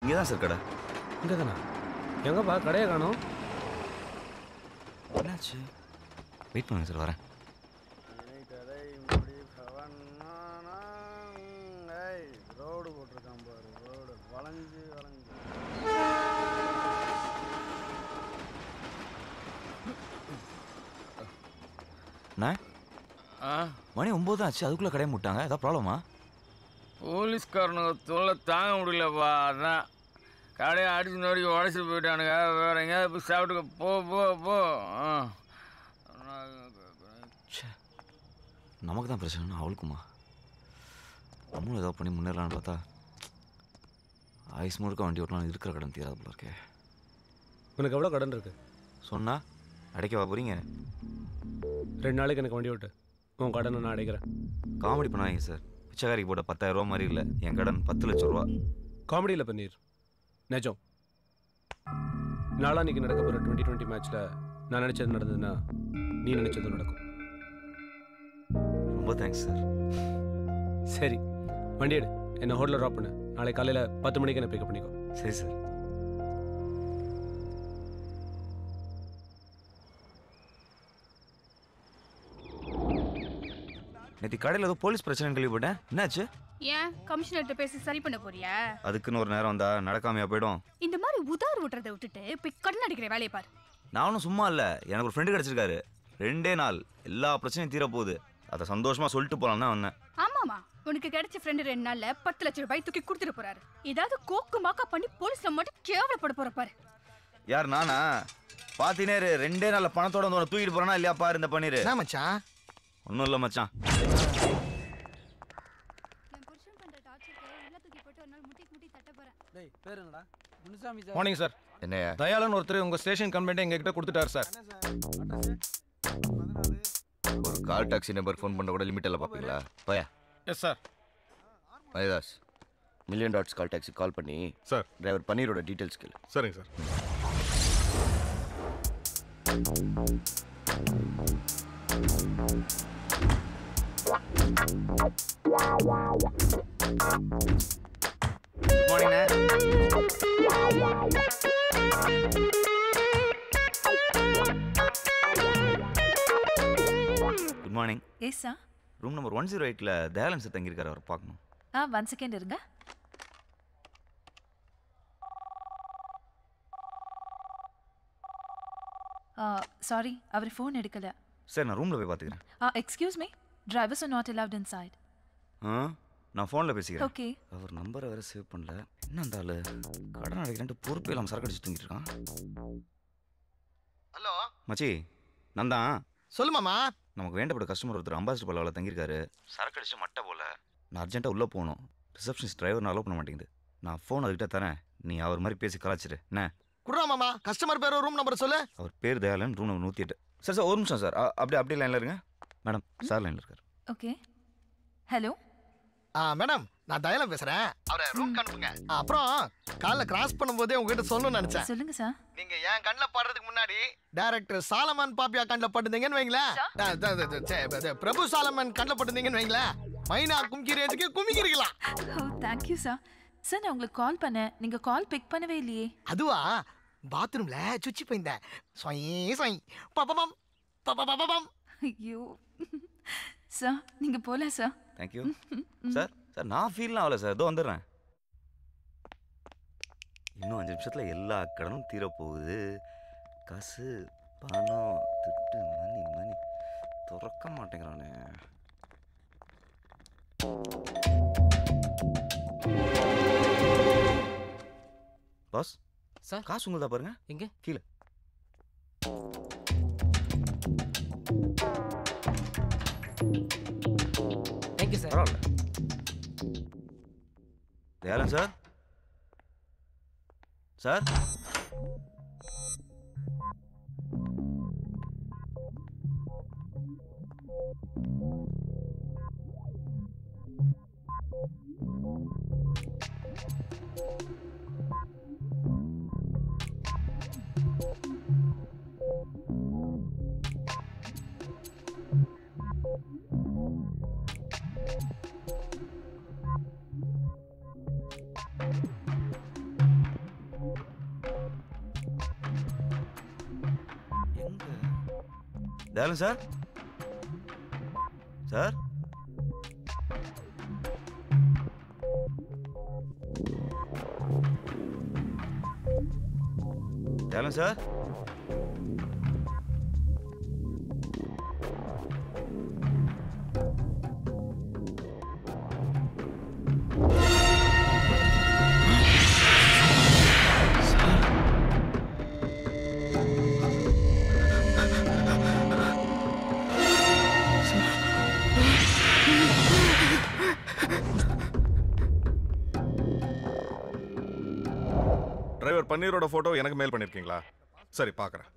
இங்கே தான் சார் கடை. இங்கே தானே? எங்கப்பா கடையை காணோம்? என்னாச்சு? வெயிட் பண்ணுங்க சார், வரேன். ரோடு போட்டிருக்கான் பாரு, ரோடு வளைஞ்சு வளைஞ்சு. மணி 9 ஆச்சு, அதுக்குள்ளே கடையை முட்டாங்க. ஏதாவது ப்ராப்ளமா? போலீஸ்காரனுங்க தொல்லை தாங்க முடியலப்பா. அதான் கடையை அடிச்சு நோடிக்கு உடச்சி போயிட்டானுங்க. வேற எங்கேயாவது போய் சாப்பிட்டுக்க. போ போ போ. நமக்கு தான் பிரச்சனைனா அவளுக்குமா? நம்மளும் ஏதாவது பண்ணி முன்னேறலான்னு பார்த்தா ஐஸ் முழுக்க வண்டி ஓட்டலாம் இருக்கிற கடன் தீராது போல இருக்கே. உனக்கு எவ்வளோ கடன் இருக்கு? சொன்னால் அடைக்கவா போகிறீங்க? 2 நாளைக்கு எனக்கு வண்டி ஓட்டு, உன் கடனை நான் அடைக்கிறேன். காமெடி பண்ணாதீங்க சார். பிச்சைக்காரிக்கு போட்ட 10,000 ரூபா மாதிரி இல்லை, என் கடன் 10 லட்சம் ரூபா. காமெடியில் பண்ணீர் நிஜம். நாளான்னைக்கு நடக்க போகிற 2020 மேட்ச்சில் நான் நினச்சது நடந்ததுன்னா நீ நினச்சதும் நடக்கும். ரொம்ப தேங்க்ஸ் சார். சரி, வண்டி எடு, என்னை ஹோட்டலில் ட்ராப் பண்ணு. நாளை காலையில் 10 மணிக்கு என்ன பிக்கப் பண்ணிக்கோ. சரி சார். நேற்று கடையில் ஏதோ போலீஸ் பிரச்சனை கேள்விப்பட்டேன். என்னாச்சு? ஏன் கமிஷனர்கிட்ட பேசி சரி பண்ண போறியா? அதுக்குன்னு ஒரு நேரம் வந்தா நடக்காமையா போயிடும். இந்த மாதிரி உதார் விட்டுறதை விட்டுட்டு போய் கடன் அடிக்கிற வேலையை பாரு. நானும் சும்மா இல்லை, எனக்கு ஒரு ஃப்ரெண்டு கிடச்சிருக்காரு. 2 நாள் எல்லா பிரச்சனையும் தீர போகுது. அதை சந்தோஷமாக சொல்லிட்டு போகலாம் தான் வந்தேன். ஆமாமா, உனக்கு கிடைச்ச ஃப்ரெண்டு 2 நாள்ல 10 லட்சம் ரூபாய் தூக்கி கொடுத்துட்டு போறாரு. ஏதாவது கோக்கு மாக்கா பண்ணி போலீஸ்ல மட்டும் கேவலப்பட போற பாரு. யார் நானா? பாத்தினேரு 2 நாள்ல பணத்தோட வந்து தூக்கிட்டு போறானா இல்லையா பாரு இந்த பண்ணிரு. என்ன மச்சான்? ஒன்றும் இல்லை மச்சான். Morning sir. என்னையா? தயாளன் ஒருத்தர் உங்க ஸ்டேஷன் கம்ப்ளைண்ட் எங்ககிட்ட கொடுத்துட்டாரு சார். ஒரு கால் டாக்ஸி நம்பர் ஃபோன் பண்ண கூட லிமிட் எல்லாம் பார்ப்பீங்களா? போயா. Yes sir. Mayadas, million dots call taxi call பண்ணி சார் டிரைவர் பன்னீரோட டீட்டெயில்ஸ் கேளு. சரிங்க sir. Good morning. Yes sir. Room number 108ல தயாளன் சார் தங்கியிருக்காரு, அவர் பார்க்கணும். 1 செகண்ட் இருங்க. சாரி, அவர் ஃபோன் எடுக்கல. சார் நான் ரூமில் போய் பார்த்துக்கிறேன். Excuse me, drivers are not allowed inside. நான் ஃபோனில் பேசிக்கிறேன். ஓகே. அவர் நம்பரை வேறு சேவ் பண்ணல. என்ன அந்த ஆளு கடன் அடைக்கிறேன்ட்டு பொறுப்பே இல்லாமல் சரக்கு அடிச்சு தூங்கிட்டு இருக்கான். ஹலோ மச்சி, நான் தான். சொல்லு மாமா. நமக்கு வேண்டப்பட்ட கஸ்டமர் ஒருத்தர் அம்பாசிடர் பல்லாவில் தங்கியிருக்காரு. சரக்கு அடிச்சு மட்டை போல. நான் அர்ஜென்ட்டாக உள்ளே போகணும். ரிசப்ஷனிஸ்ட் டிரைவர் அலோவ் பண்ண மாட்டேங்குது. நான் ஃபோன் அதுக்கிட்ட தரேன், நீ அவர் மாதிரி பேசி கலாச்சிரு. என்ன குடுறா மாமா, கஸ்டமர் பேர் ரூம் நம்பர் சொல்லு. அவர் பேர் Dayalan, room number 108. Sir sir ஒரு நிமிஷம் சார், அப்படியே லைனில் இருங்க. மேடம் சார் லைனில் இருக்கார். ஓகே. ஹலோ மேடம், நான் தயாளன் பேசுறேன். அவரை ரூம் அனுப்புங்க. அப்புறம் காலைல கிராஸ் பண்ணும்போதே உங்ககிட்ட சொல்லணும்னு நினைச்சேன். சொல்லுங்க சார். நீங்க என் கண்ணில் படுறதுக்கு முன்னாடி டைரக்டர் சாலமன் பாப்பியா கண்ணில் பட்டுந்தீங்கன்னு வைங்களேன். பிரபு சாலமன் கண்ணில் பட்டுந்தீங்கன்னு வைங்களேன். மைனா கும்கிரேஜுக்கு குமிக்கிறீங்களா? ஓ தேங்க்யூ சார். சார் நான் உங்களுக்கு கால் பண்ணேன், நீங்க கால் பிக் பண்ணவே இல்லையே. அதுவா, பாத்ரூம்ல சுச்சி போயிருந்தேன். பப்பம் பப்பம். ஐயோ சார், நீங்க போலாம் சார். Thank you sir. சார் நான் ஃபீல்லாம் ஆகல சார், இதோ வந்துடுறேன். இன்னும் 5 நிமிஷத்தில் எல்லா கடனும் தீரப்போகுது. காசு பணம் திட்டு மணி மணி திறக்க மாட்டேங்கிறானே. பாஸ் சார், காசு உங்களுதா பாருங்க. எங்க? கீழே. Thank you sir. பரவாயில்ல. Dayalan sir. Sir Dayalan sir sir Dayalan sir driver பன்னீரோட போட்டோ எனக்கு மெயில் பண்ணிருக்கீங்களா? சரி பார்க்குறேன்.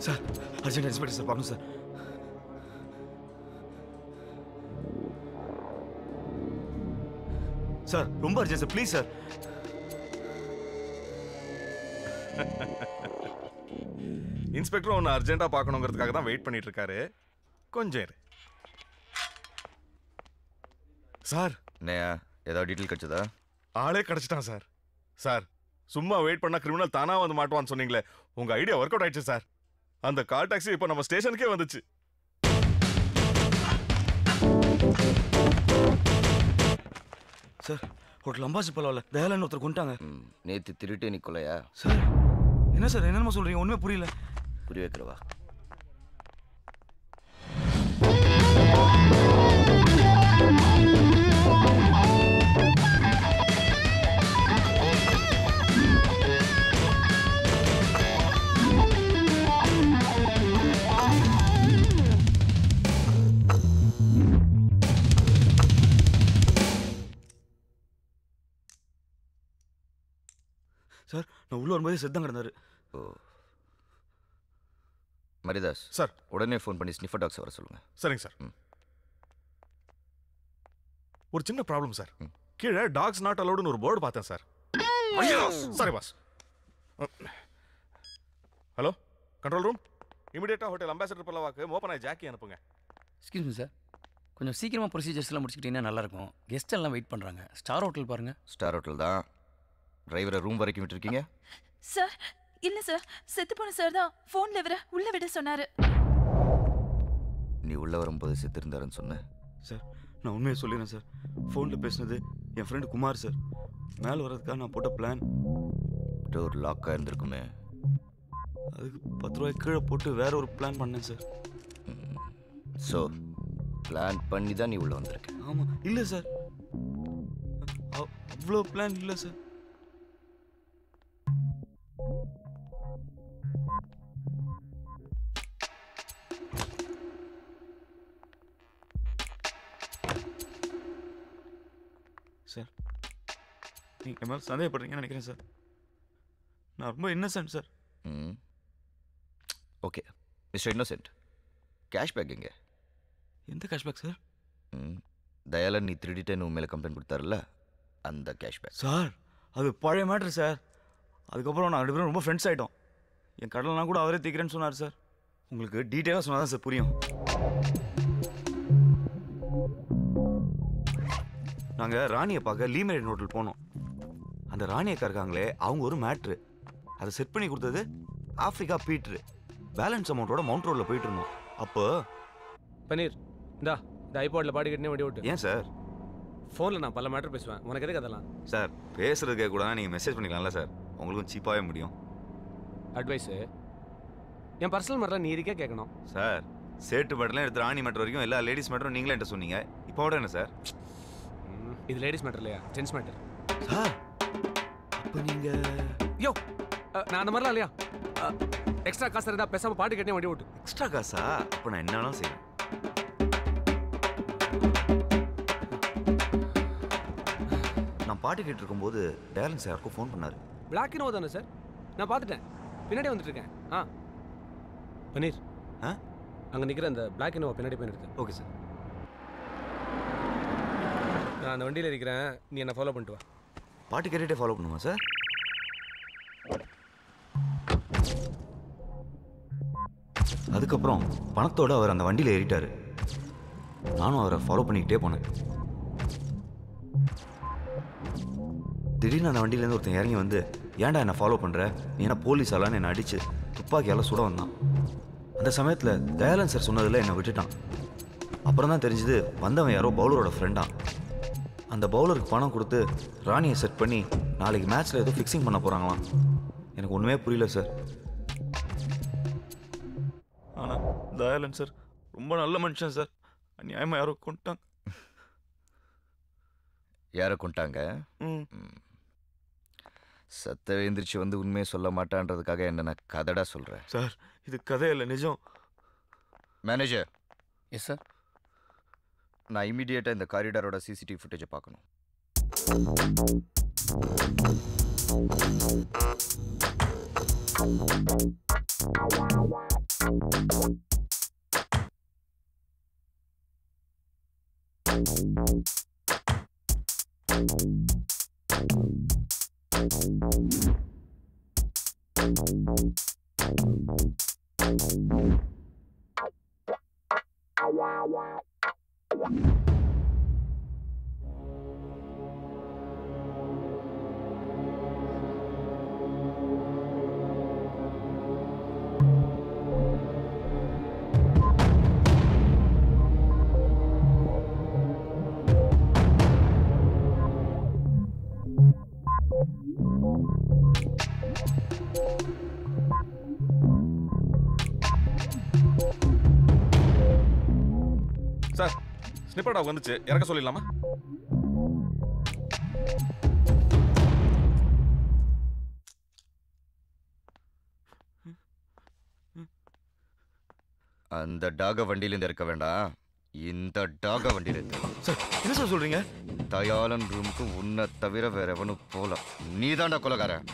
சார் அர்ஜென்ட் இன்ஸ்பெக்டர் சார் பார்க்கணும் சார். சார் ரொம்ப urgent sir, please sir. Inspector ஒன்று அர்ஜென்ட்டாக பார்க்கணுங்கிறதுக்காக தான் வெயிட் பண்ணிட்டு இருக்காரு. கொஞ்சம் இரு. சார் என்னையா ஏதாவது டீட்டெயில் கிடைச்சதா? ஆளே கிடச்சிட்டான் சார். சார் சும்மா வெயிட் பண்ணா கிரிமினல் தானா வந்து மாட்டுவான்னு சொன்னீங்களே, உங்க ஐடியா ஒர்க் அவுட் ஆயிடுச்சு சார். அந்த கால் டாக்ஸி இப்போ நம்ம ஸ்டேஷனுக்கே வந்துச்சு. சார் ஹோட்டல் அம்பாசி பரவாயில்ல, தயாளன் ஒருத்தர் கொண்டாங்க. நேற்று திருட்டு நீ கொலையா? சார் என்ன சார் என்னென்ன சொல்றீங்க, ஒன்றுமே புரியல. புரிய வைக்கிறவா? சார் நான் உள்ள வரும்போது செத்தான் கிடந்தாரு. ஓ மரிதாஸ் சார் உடனே ஃபோன் பண்ணி ஸ்னிஃபர் டாக்ஸ் வர சொல்லுங்க. சரிங்க சார். ஒரு சின்ன ப்ராப்ளம் சார். கீழே டாக்ஸ் நாட் அலோடுன்னு ஒரு போர்டு பார்த்தேன் sir. Sorry boss. Hello control room, இமிடியேட்டாக ஹோட்டல் அம்பாசிடர் பல்லவாக்கு மோப்பனாய் ஜாக்கி அனுப்புங்க. எக்ஸ்கியூஸ் மீ சார், கொஞ்சம் சீக்கிரமாக ப்ரொசீஜர்ஸ்லாம் முடிச்சுக்கிட்டீங்கன்னா நல்லாயிருக்கும். கெஸ்ட் எல்லாம் வெயிட் பண்ணுறாங்க. ஸ்டார் ஹோட்டல் பாருங்கள். ஸ்டார் ஹோட்டல் தான். டிரைவரை ரூம் வரைக்கும் விட்டுருக்கீங்க? சார் இல்ல சார், செத்து போன சார் தான் ஃபோன்ல இவரை உள்ள விட சொன்னாரு. நீ உள்ள வரும்போது செத்து இருந்தாருன்னு சொன்ன. சார் நான் உண்மையை சொல்லிடுறேன் சார். ஃபோனில் பேசினது என் ஃப்ரெண்டு குமார் சார். மேலே வர்றதுக்காக நான் போட்ட பிளான். டோர் லாக்காக இருந்திருக்குமே. அதுக்கு 10 ரூபாய் கீழே போட்டு வேற ஒரு பிளான் பண்ணேன் சார். ஸோ பிளான் பண்ணி தான் நீ உள்ள வந்திருக்க? ஆமாம். இல்லை சார், அவ்வளோ பிளான் இல்லை சார். சார் நீங்கள் மேலே சந்தேகப்படுறீங்கன்னு நினைக்கிறேன் சார். நான் ரொம்ப Innocent sir. Okay mister innocent, cashback எங்கே? எந்த கேஷ்பேக் சார்? தயாளன் நீ திருடிட்டேன்னு உன் மேலே கம்ப்ளைண்ட் கொடுத்தாருல்ல, அந்த கேஷ்பேக். சார் அது பழைய மேட்ரு சார். அதுக்கப்புறம் நான் 2 பேரும் ரொம்ப ஃப்ரெண்ட்ஸ் ஆகிட்டோம். என் கடலாம் கூட அவரே தீக்கிறேன்னு சொன்னார் சார். உங்களுக்கு டீட்டெயிலாக சொன்னால் தான் சார் புரியும். நாங்கள் ராணியை பார்க்க லீமெரிட் ஹோட்டல் போனோம். அந்த ராணி அக்கா இருக்காங்களே, அவங்க ஒரு மேட்ரு. அதை செட் பண்ணி கொடுத்தது ஆஃப்ரிக்கா பீட்ரு. பேலன்ஸ் அமௌண்ட்டோட மவுண்ட் ரோடில் போயிட்டு இருந்தோம். அப்போ பன்னீர் இந்தா இந்த ஐபாடில் பாடி கட்டினே வண்டி ஓட்டு. ஏன் சார்? ஃபோனில் நான் பல மேட்டர் பேசுவேன், உனக்கு எதுக்கு அதெல்லாம்? சார் பேசுறதுக்கே கூட நீங்கள் மெசேஜ் பண்ணிக்கலாம்ல சார், உங்களுக்கும் சீப்பாகவே முடியும். அட்வைஸு என் பர்சனல் மேட்டரில் நீ இருக்கே கேட்கணும் சார். சேட்டு மேட்டர்லாம் எடுத்து ராணி மேட்டர் வரைக்கும் எல்லா லேடிஸ் மேட்டரும் நீங்களே என்கிட்ட சொன்னீங்க. இப்போ விட என்ன சார்? இது லேடிஸ் மேட்டர் இல்லையா, ஜென்ஸ் மேட்டர். சார் அப்போ நீங்கள் யோ நான் அந்த மாதிரிலாம் இல்லையா. எக்ஸ்ட்ரா காசு இருந்தால் பேசாமல் பாட்டு கட்டினே வண்டி ஓட்டு. எக்ஸ்ட்ரா காசா? அப்போ நான் என்னன்னா செய்வேன். நான் பாட்டு கேட்டு இருக்கும்போது டேலன்ஸ் யாருக்கும் ஃபோன் பண்ணாரு. பிளாக் இனோவா தானே சார்? நான் பார்த்துட்டேன், பின்னாடி வந்துட்டு இருக்கேன். பன்னீர் அங்கே நிற்கிற அந்த பிளாக் இனோவா பின்னாடி போய் இருக்கேன். Okay sir. நான் அந்த வண்டியில் இருக்கிறேன், நீ என்னை ஃபாலோ பண்ணிட்டு வா. பாட்டு கேட்டுகிட்டே ஃபாலோ பண்ணுமா சார்? அதுக்கப்புறம் பணத்தோடு அவர் அந்த வண்டியில் ஏறிட்டார். நானும் அவரை ஃபாலோ பண்ணிக்கிட்டே போனேன். திடீர்னு அந்த வண்டியிலேருந்து ஒருத்தன் இறங்கி வந்து ஏன்டா என்னை ஃபாலோ பண்ணுற, நீ என்ன போலீஸாலான்னு என்னை அடித்து துப்பாக்கியால் சுட வந்தான். அந்த சமயத்தில் தயாளன் சார் சொன்னதில் என்னை விட்டுட்டான். அப்புறம் தான் தெரிஞ்சுது வந்தவன் யாரோ பவுலரோட ஃப்ரெண்டா. அந்த பவுலருக்கு பணம் கொடுத்து ராணியை செட் பண்ணி நாளைக்கு மேட்ச்சில் ஏதோ ஃபிக்ஸிங் பண்ண போகிறாங்களாம். எனக்கு ஒன்றுமே புரியல சார். ஆனால் தயாளன் சார் ரொம்ப நல்ல மனுஷன் சார். அநியாயமாக யாரோ கொண்டாங்க. யாரை கொண்டாங்க? சத்த எழுந்திரிச்சு வந்து உண்மையை சொல்ல மாட்டான்றதுக்காக என்ன நான் கதடா சொல்கிறேன் சார். இது கதையில்லை, நிஜம். மேனேஜர். Yes sir. நான் இமீடியட்டாக இந்த காரிடாரோட சிசிடிவி ஃபுட்டேஜை பார்க்கணும். சார், ஸ்னிப்பர் டாக் வந்துச்சு, இறக்க சொல்லிடலாமா? அந்த டாக வண்டியிலேருந்து இறக்க வேண்டாம், இந்த டாக வண்டியில இருந்து. சார், என்ன சார் சொல்றீங்க? தயாளன் ரூமுக்கு உன்னை தவிர வேற எவனும் போல. நீ தான்டா கொலகாரன்.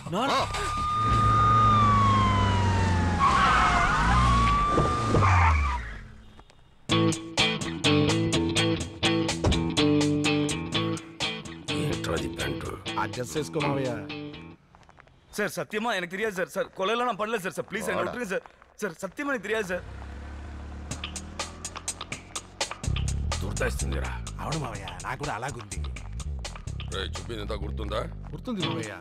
சார் சத்தியமா எனக்கு தெரியாது சார். சார் கொலையெல்லாம் நான் பண்ணல சார். சார் ப்ளீஸ் என்ன விட்டுருங்க சார். சார் சத்தியமா எனக்கு தெரியாது సార్. గుర్తొస్తుందిరా. అవును మావయ్య, నాకు కూడా అలాగుంది. చెప్పిందంతా గుర్తుందా? గుర్తుంది మావయ్య.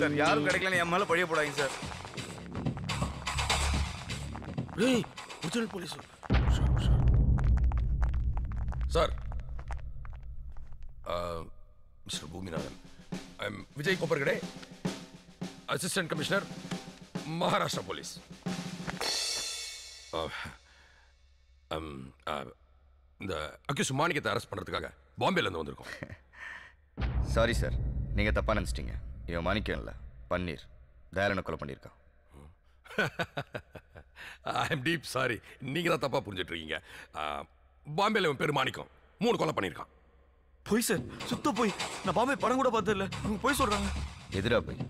சார் யாரும் கிடைக்கலன்னு என் மேல பழிய போடாதீங்க சார். ஏய், original police. Sir, mister Bhoominathan, I am Vijay Kopparkade, assistant commissioner, Maharashtra police. இந்த அக்யூஸ் மாணிக்கத்தை அரெஸ்ட் பண்ணுறதுக்காக பாம்பேலேருந்து வந்திருக்கோம். சாரி சார், நீங்கள் தப்பாக நினச்சிட்டீங்க. இவன் மாணிக்கம் இல்லை, பன்னீர். தயாளனை கொலை பண்ணியிருக்கான். ஐ எம் டீப் சாரி, நீங்கள் தான் தப்பாக புரிஞ்சிட்டு இருக்கீங்க. பாம்பேல இவன் பேர் மாணிக்கம் 3 கொலை பண்ணியிருக்கான். போய் சார், சுத்த போய். நான் பாம்பே படம் கூட பார்த்ததில்ல. அவங்க போய் சொல்கிறாங்க. எதிரா போய்.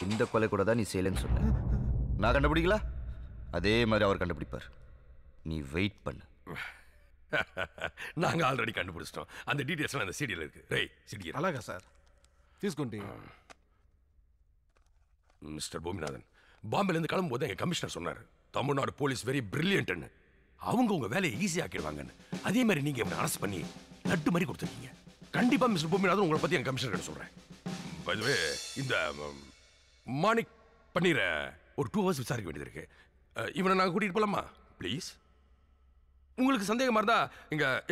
இந்த கொலை கூட தான் நீ செய்யலன்னு சொன்ன. நான் கண்டுபிடிக்கல, அதே மாதிரி அவர் கண்டுபிடிப்பார். நீ வெயிட் பண்ணு. நாங்கள் ஆல்ரெடி கண்டுபிடிச்சிட்டோம். அந்த டீட்டெயில்ஸ்லாம் அந்த சீடியில் இருக்கு. Right, CD. అలాగా సార్, తీసుకోండి. மிஸ்டர் பூமிநாதன், பாம்பேலேருந்து கிளம்பும்போது எங்கள் கமிஷனர் சொன்னார், தமிழ்நாடு போலீஸ் வெரி பிரில்லியன்ட்னு. அவங்க உங்கள் வேலையை ஈஸியாக்கிடுவாங்கன்னு. அதே மாதிரி நீங்கள் இவனை அரெஸ்ட் பண்ணி லட்டு மாதிரி கொடுத்துருக்கீங்க. கண்டிப்பாக மிஸ்டர் பூமிநாதன் உங்களை பற்றி எங்கள் கமிஷனர் கிட்ட சொல்கிறேன். அதுவே இந்த மாணிக் பன்னீரை ஒரு 2 hours விசாரிக்க வேண்டியது இருக்கு. இவனை நாங்கள் கூட்டிகிட்டு போகலாமா ப்ளீஸ்? உங்களுக்கு சந்தேகமாக இருந்தால்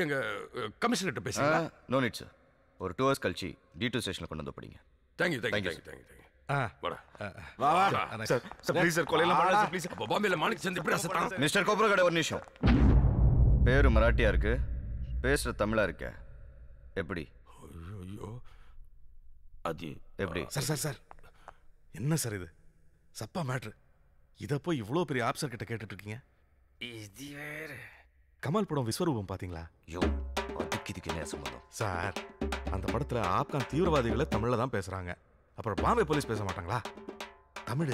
எங்கள் கமிஷனர்கிட்ட பேசுங்க. No need sir. ஒரு 2 hours கழிச்சு D2 ஸ்டேஷனில் கொண்டு வந்து படிங்க. தேங்க்யூ. வாடா. வா வா. சார் சார் ப்ளீஸ் சார், கொலையெல்லாம் பண்ணாத சார் ப்ளீஸ். அப்போ பாம்பேல மாணிக் சேர்ந்து எப்படி அசத்தான்? மிஸ்டர் கோப்ரகடே, ஒரு நிமிஷம். பேரு மராட்டியா இருக்கு, பேசுற தமிழா இருக்க. எப்படி? ஐயோ, அது எப்படி? சார் சார் சார், என்ன சார் இது? சப்பா மேட்ரு. இதை போய் இவ்வளோ பெரிய ஆப்சர் கிட்ட கேட்டுட்டு இருக்கீங்க. இது வேற. கமல் படம் விஸ்வரூபம் பார்த்தீங்களா? யோ, அதுக்கு இதுக்கு என்ன சம்பந்தம்? சார், அந்த படத்தில் ஆப்கான் தீவிரவாதிகளை தமிழில் தான் பேசுகிறாங்க. அப்புறம் பாம்பே போலீஸ் பேச மாட்டாங்களா? தமிழ்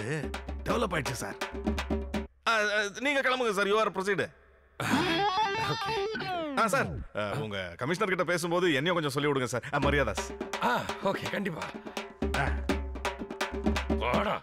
டெவலப் ஆயிடுச்சு சார். நீங்கள் கிளம்புங்க sir. You are proceed. Sir, உங்கள் கமிஷனர் கிட்ட பேசும்போது என்னையும் கொஞ்சம் சொல்லி விடுங்க சார். மரியாதாஸ். ஓகே, கண்டிப்பா. வாடா.